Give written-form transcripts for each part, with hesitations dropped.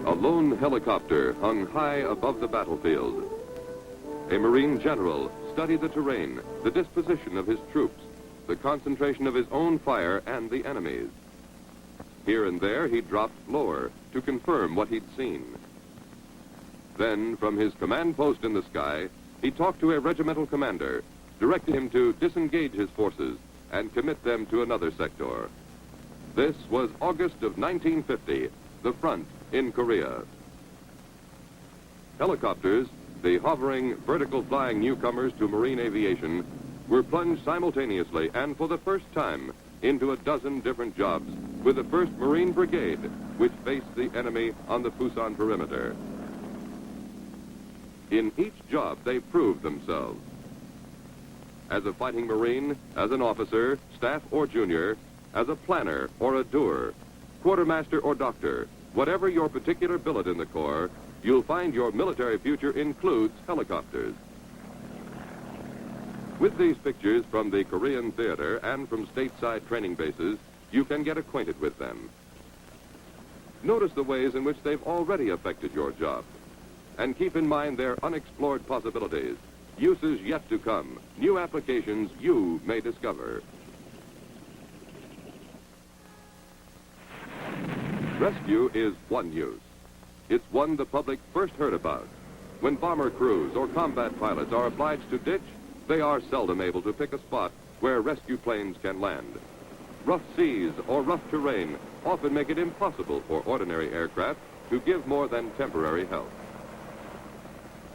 A lone helicopter hung high above the battlefield. A Marine general studied the terrain, the disposition of his troops, the concentration of his own fire and the enemy's. Here and there he dropped lower to confirm what he'd seen. Then, from his command post in the sky, he talked to a regimental commander, directed him to disengage his forces and commit them to another sector. This was August of 1950, the front in Korea. Helicopters, the hovering, vertical flying newcomers to marine aviation, were plunged simultaneously and for the first time into a dozen different jobs with the 1st Marine Brigade, which faced the enemy on the Pusan perimeter. In each job, they proved themselves. As a fighting Marine, as an officer, staff or junior, as a planner or a doer, quartermaster or doctor, whatever your particular billet in the Corps, you'll find your military future includes helicopters. With these pictures from the Korean theater and from stateside training bases, you can get acquainted with them. Notice the ways in which they've already affected your job. And keep in mind their unexplored possibilities, uses yet to come, new applications you may discover. Rescue is one use. It's one the public first heard about. When bomber crews or combat pilots are obliged to ditch, they are seldom able to pick a spot where rescue planes can land. Rough seas or rough terrain often make it impossible for ordinary aircraft to give more than temporary help.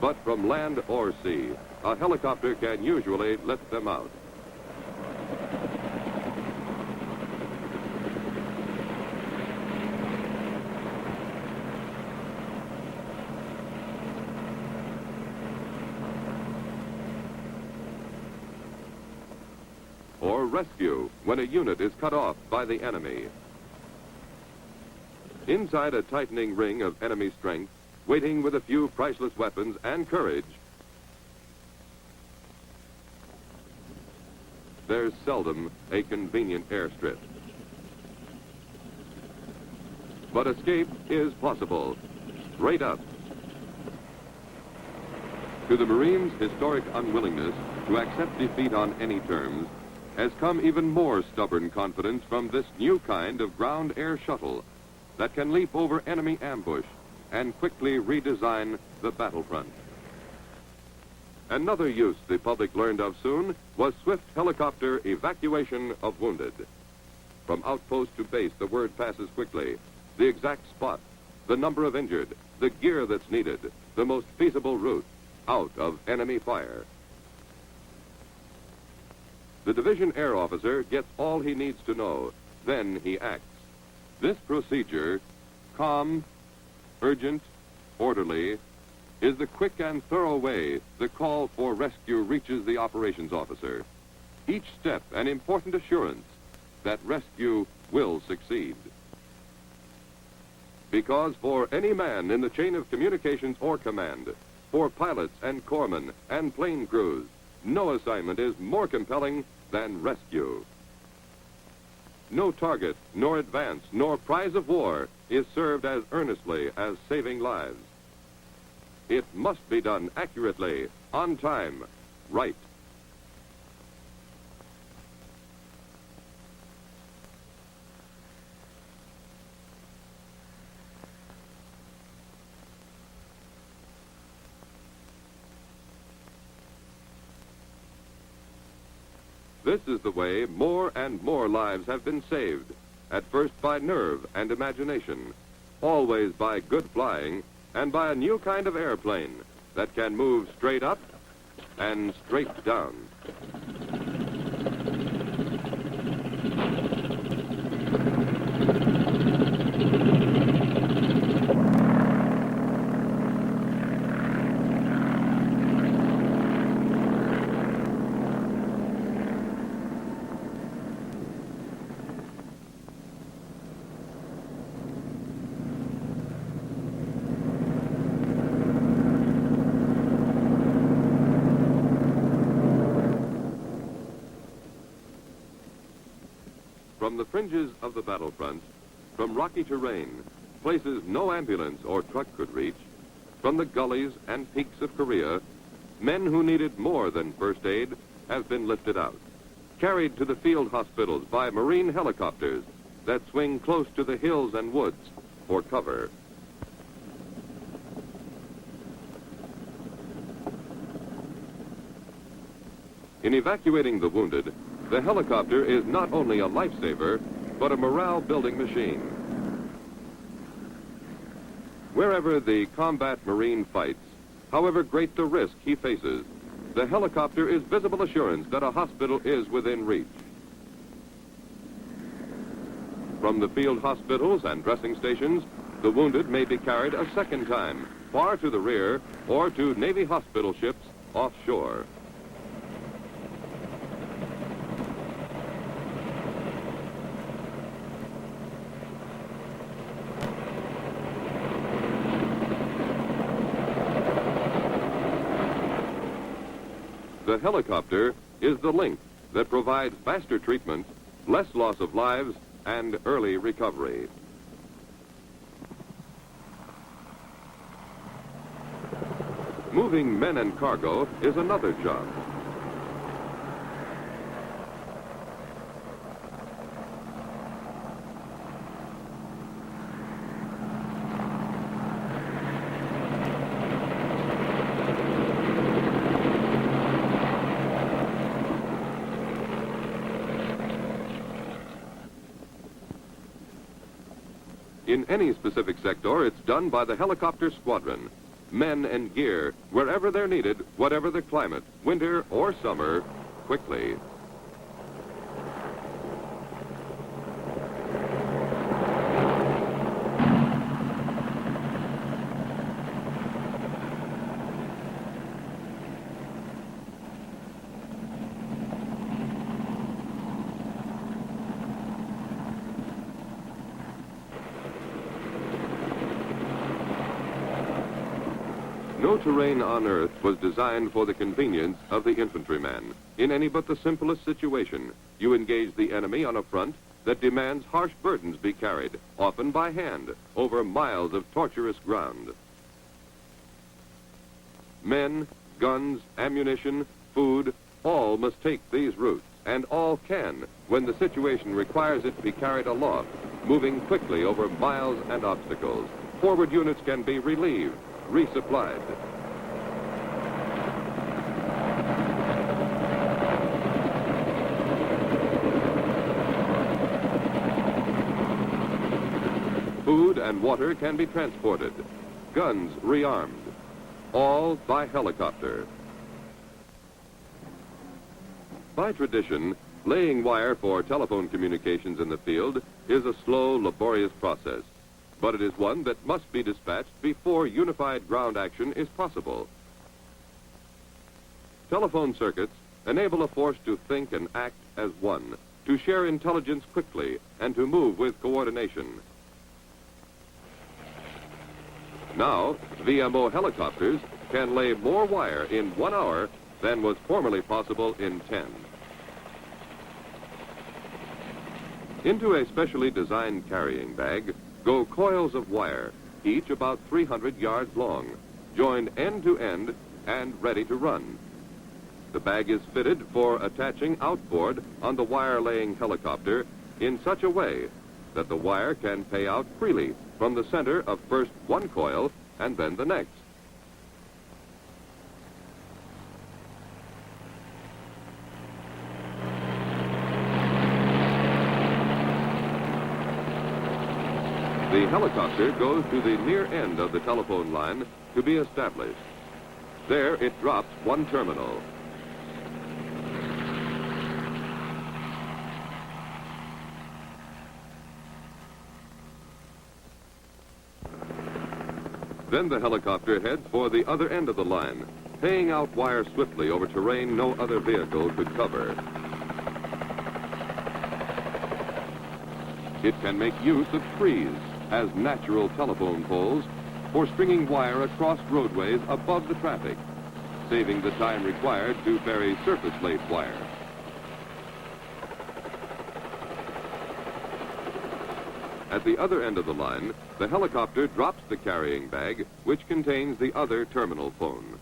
But from land or sea, a helicopter can usually lift them out. Or rescue when a unit is cut off by the enemy. Inside a tightening ring of enemy strength, waiting with a few priceless weapons and courage, there's seldom a convenient airstrip. But escape is possible, straight up. To the Marines' historic unwillingness to accept defeat on any terms has come even more stubborn confidence from this new kind of ground-air shuttle that can leap over enemy ambush and quickly redesign the battlefront. Another use the public learned of soon was swift helicopter evacuation of wounded. From outpost to base, the word passes quickly. The exact spot, the number of injured, the gear that's needed, the most feasible route out of enemy fire. The division air officer gets all he needs to know, then he acts. This procedure, calm, urgent, orderly, is the quick and thorough way the call for rescue reaches the operations officer. Each step an important assurance that rescue will succeed. Because for any man in the chain of communications or command, for pilots and corpsmen and plane crews, no assignment is more compelling than rescue. No target, nor advance, nor prize of war is served as earnestly as saving lives. It must be done accurately, on time, right. This is the way more and more lives have been saved, at first by nerve and imagination, always by good flying, and by a new kind of airplane that can move straight up and straight down. From the fringes of the battlefront, from rocky terrain, places no ambulance or truck could reach, from the gullies and peaks of Korea, men who needed more than first aid have been lifted out, carried to the field hospitals by Marine helicopters that swing close to the hills and woods for cover. In evacuating the wounded, the helicopter is not only a lifesaver, but a morale-building machine. Wherever the combat Marine fights, however great the risk he faces, the helicopter is visible assurance that a hospital is within reach. From the field hospitals and dressing stations, the wounded may be carried a second time, far to the rear or to Navy hospital ships offshore. The helicopter is the link that provides faster treatment, less loss of lives, and early recovery. Moving men and cargo is another job. In any specific sector, it's done by the helicopter squadron. Men and gear, wherever they're needed, whatever the climate, winter or summer, quickly. No terrain on Earth was designed for the convenience of the infantryman. In any but the simplest situation, you engage the enemy on a front that demands harsh burdens be carried, often by hand, over miles of tortuous ground. Men, guns, ammunition, food, all must take these routes, and all can when the situation requires it to be carried aloft, moving quickly over miles and obstacles. Forward units can be relieved, resupplied. Food and water can be transported, guns rearmed, all by helicopter. By tradition, laying wire for telephone communications in the field is a slow, laborious process. But it is one that must be dispatched before unified ground action is possible. Telephone circuits enable a force to think and act as one, to share intelligence quickly, and to move with coordination. Now, VMO helicopters can lay more wire in 1 hour than was formerly possible in 10. Into a specially designed carrying bag go coils of wire, each about 300 yards long, joined end to end and ready to run. The bag is fitted for attaching outboard on the wire-laying helicopter in such a way that the wire can pay out freely from the center of first one coil and then the next. The helicopter goes to the near end of the telephone line to be established. There it drops one terminal. Then the helicopter heads for the other end of the line, paying out wire swiftly over terrain no other vehicle could cover. It can make use of trees as natural telephone poles for stringing wire across roadways above the traffic, saving the time required to bury surface-laid wire. At the other end of the line, The helicopter drops the carrying bag, which contains the other terminal phone.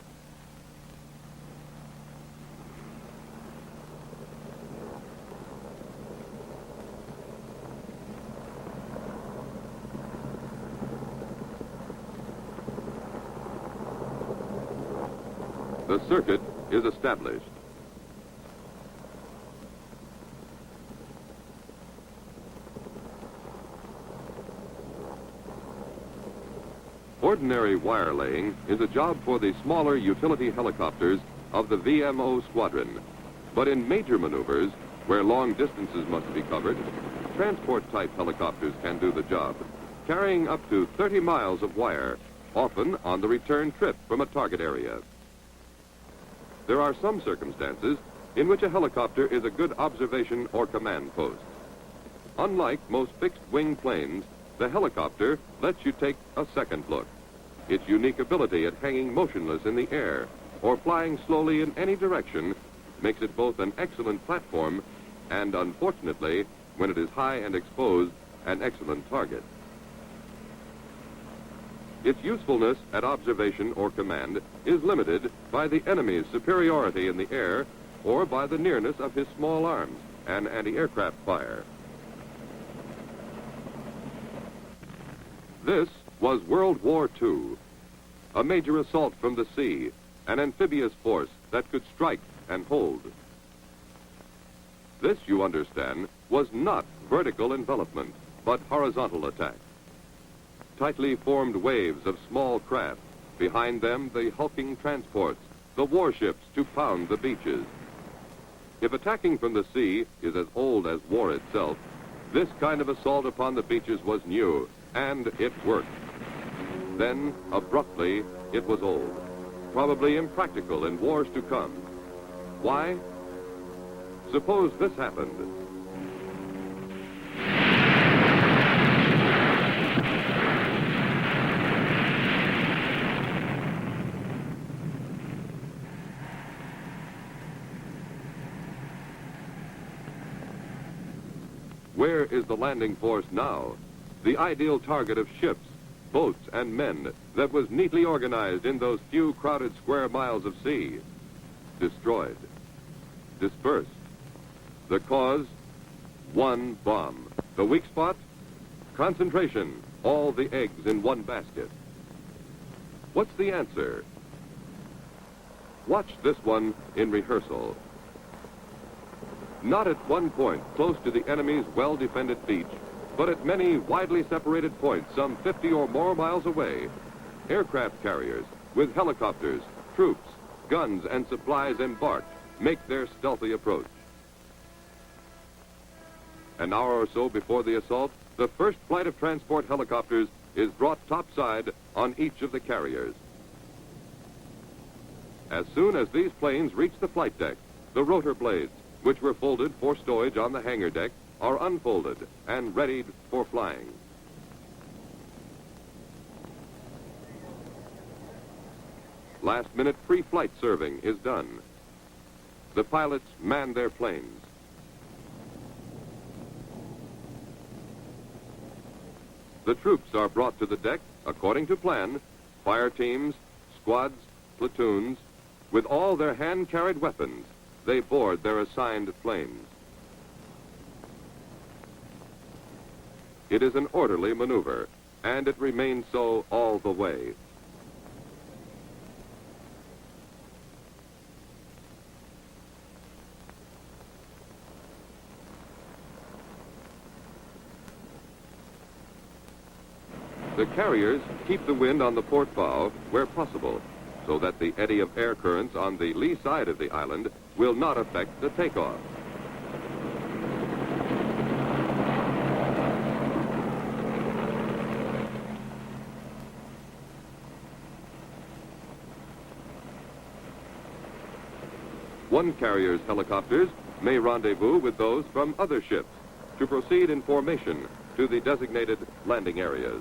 The circuit is established. Ordinary wire laying is a job for the smaller utility helicopters of the VMO squadron. But in major maneuvers, where long distances must be covered, transport-type helicopters can do the job, carrying up to 30 miles of wire, often on the return trip from a target area. There are some circumstances in which a helicopter is a good observation or command post. Unlike most fixed-wing planes, the helicopter lets you take a second look. Its unique ability at hanging motionless in the air or flying slowly in any direction makes it both an excellent platform and, unfortunately, when it is high and exposed, an excellent target. Its usefulness at observation or command is limited by the enemy's superiority in the air or by the nearness of his small arms and anti-aircraft fire. This was World War II, a major assault from the sea, an amphibious force that could strike and hold. This, you understand, was not vertical envelopment, but horizontal attack. Tightly formed waves of small craft, behind them the hulking transports, the warships to pound the beaches. If attacking from the sea is as old as war itself, this kind of assault upon the beaches was new, and it worked. Then, abruptly, it was old, probably impractical in wars to come. Why? Suppose this happened. Where is the landing force now? The ideal target of ships, boats, and men that was neatly organized in those few crowded square miles of sea. Destroyed. Dispersed. The cause? One bomb. The weak spot? Concentration. All the eggs in one basket. What's the answer? Watch this one in rehearsal. Not at one point close to the enemy's well-defended beach, but at many widely separated points some 50 or more miles away, aircraft carriers with helicopters, troops, guns, and supplies embarked make their stealthy approach. An hour or so before the assault, the first flight of transport helicopters is brought topside on each of the carriers. As soon as these planes reach the flight deck, the rotor blades, which were folded for stowage on the hangar deck, are unfolded and readied for flying. Last-minute pre-flight serving is done. The pilots man their planes. The troops are brought to the deck according to plan, fire teams, squads, platoons. With all their hand-carried weapons, they board their assigned planes. It is an orderly maneuver, and it remains so all the way. The carriers keep the wind on the port bow where possible, so that the eddy of air currents on the lee side of the island will not affect the takeoff. One carrier's helicopters may rendezvous with those from other ships to proceed in formation to the designated landing areas.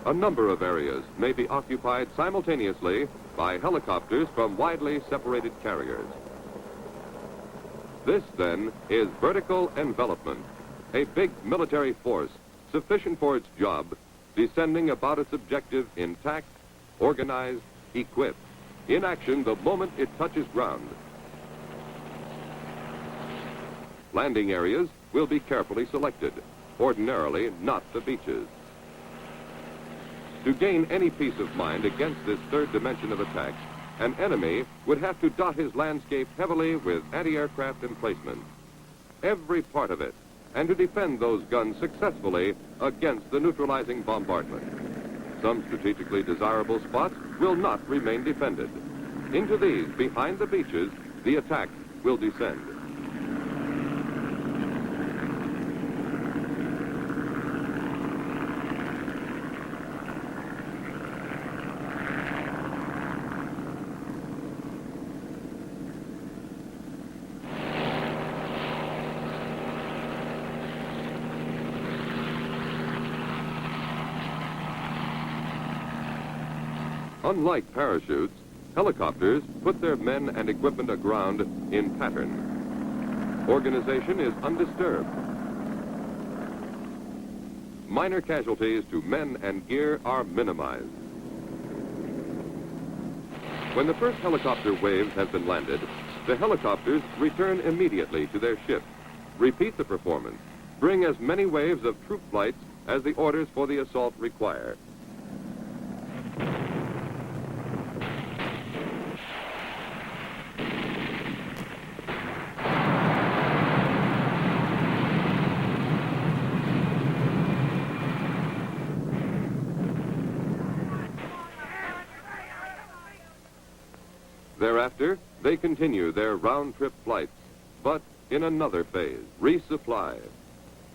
A number of areas may be occupied simultaneously by helicopters from widely separated carriers. This, then, is vertical envelopment, a big military force sufficient for its job, descending about its objective intact, organized, equipped, in action the moment it touches ground. Landing areas will be carefully selected, ordinarily not the beaches. To gain any peace of mind against this third dimension of attack, an enemy would have to dot his landscape heavily with anti-aircraft emplacements, every part of it, and to defend those guns successfully against the neutralizing bombardment. Some strategically desirable spots will not remain defended. Into these, behind the beaches, the attack will descend. Unlike parachutes, helicopters put their men and equipment aground in pattern. Organization is undisturbed. Minor casualties to men and gear are minimized. When the first helicopter waves have been landed, the helicopters return immediately to their ships, repeat the performance, bring as many waves of troop flights as the orders for the assault require. Thereafter, they continue their round-trip flights, but in another phase, resupply.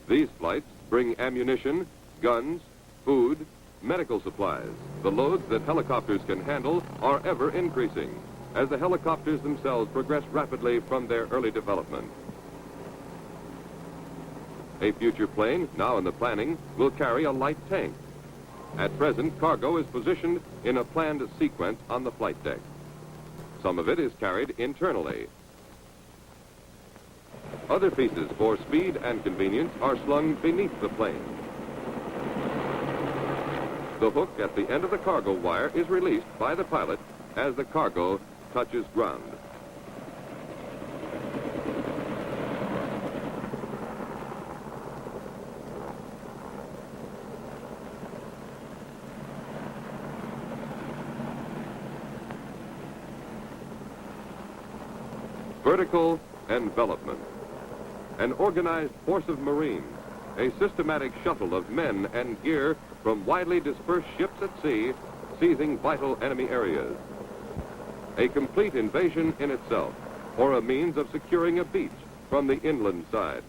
These flights bring ammunition, guns, food, medical supplies. The loads that helicopters can handle are ever increasing as the helicopters themselves progress rapidly from their early development. A future plane, now in the planning, will carry a light tank. At present, cargo is positioned in a planned sequence on the flight deck. Some of it is carried internally. Other pieces for speed and convenience are slung beneath the plane. The hook at the end of the cargo wire is released by the pilot as the cargo touches ground. Vertical envelopment. An organized force of Marines, a systematic shuttle of men and gear from widely dispersed ships at sea, seizing vital enemy areas. A complete invasion in itself, or a means of securing a beach from the inland side,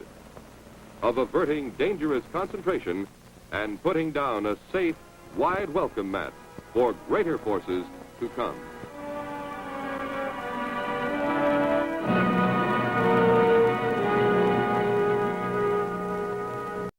of averting dangerous concentration and putting down a safe, wide welcome mat for greater forces to come.